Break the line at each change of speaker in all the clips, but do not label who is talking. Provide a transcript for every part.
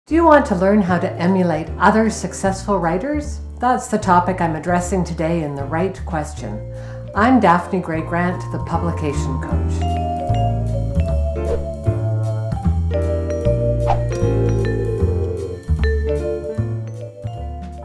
Do you want to learn how to emulate other successful writers? That's the topic I'm addressing today in The Right Question. I'm Daphne Gray Grant, the Publication Coach.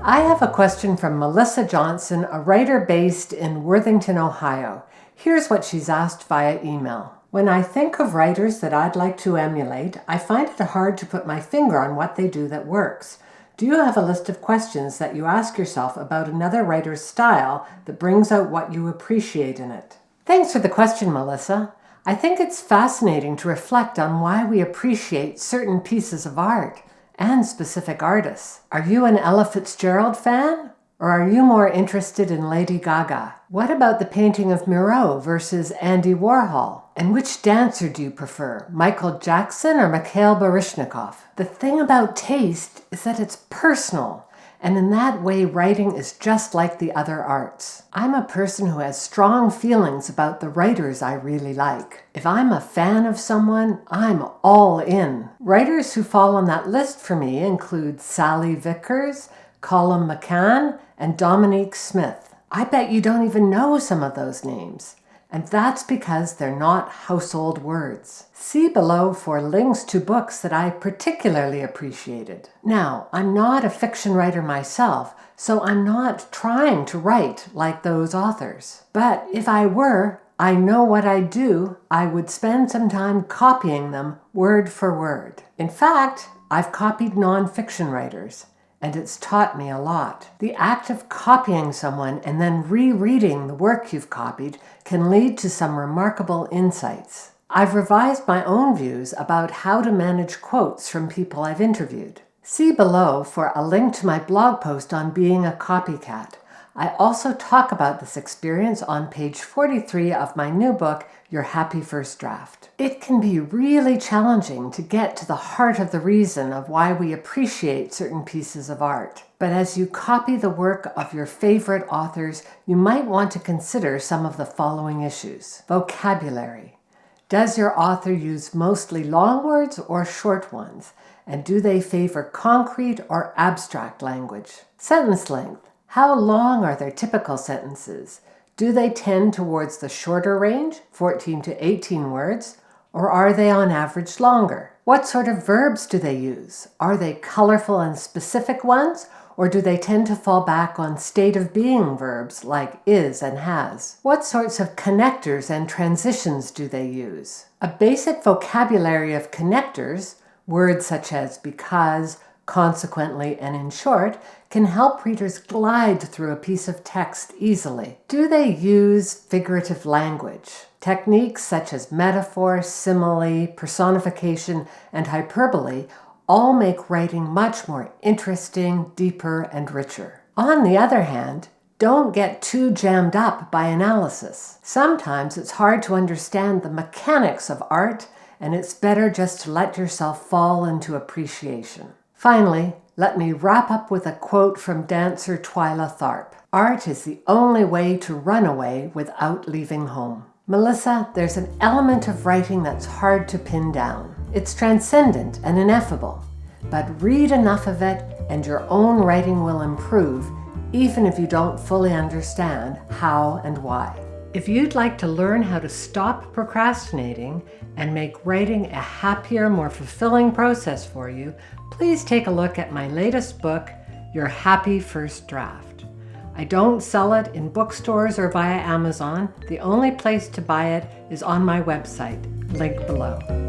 I have a question from Melissa Johnson, a writer based in Worthington, Ohio. Here's what she's asked via email. When I think of writers that I'd like to emulate, I find it hard to put my finger on what they do that works. Do you have a list of questions that you ask yourself about another writer's style that brings out what you appreciate in it? Thanks for the question, Melissa. I think it's fascinating to reflect on why we appreciate certain pieces of art and specific artists. Are you an Ella Fitzgerald fan? Or are you more interested in Lady Gaga? What about the painting of Miro versus Andy Warhol? And which dancer do you prefer, Michael Jackson or Mikhail Baryshnikov? The thing about taste is that it's personal, and in that way writing is just like the other arts. I'm a person who has strong feelings about the writers I really like. If I'm a fan of someone, I'm all in. Writers who fall on that list for me include Sally Vickers, Colum McCann, and Dominique Smith. I bet you don't even know some of those names. And that's because they're not household words. See below for links to books that I particularly appreciated. Now, I'm not a fiction writer myself, so I'm not trying to write like those authors. But if I were, I know what I'd do. I would spend some time copying them word for word. In fact, I've copied nonfiction writers, and it's taught me a lot. The act of copying someone and then rereading the work you've copied can lead to some remarkable insights. I've revised my own views about how to manage quotes from people I've interviewed. See below for a link to my blog post on being a copycat. I also talk about this experience on page 43 of my new book, Your Happy First Draft. It can be really challenging to get to the heart of the reason of why we appreciate certain pieces of art. But as you copy the work of your favorite authors, you might want to consider some of the following issues. Vocabulary. Does your author use mostly long words or short ones? And do they favor concrete or abstract language? Sentence length. How long are their typical sentences? Do they tend towards the shorter range, 14 to 18 words, or are they on average longer? What sort of verbs do they use? Are they colorful and specific ones, or do they tend to fall back on state of being verbs like is and has? What sorts of connectors and transitions do they use? A basic vocabulary of connectors, words such as because, consequently, and in short, can help readers glide through a piece of text easily. Do they use figurative language? Techniques such as metaphor, simile, personification, and hyperbole all make writing much more interesting, deeper, and richer. On the other hand, don't get too jammed up by analysis. Sometimes it's hard to understand the mechanics of art, and it's better just to let yourself fall into appreciation. Finally, let me wrap up with a quote from dancer Twyla Tharp. Art is the only way to run away without leaving home. Melissa, there's an element of writing that's hard to pin down. It's transcendent and ineffable, but read enough of it and your own writing will improve, even if you don't fully understand how and why. If you'd like to learn how to stop procrastinating and make writing a happier, more fulfilling process for you, please take a look at my latest book, Your Happy First Draft. I don't sell it in bookstores or via Amazon. The only place to buy it is on my website, link below.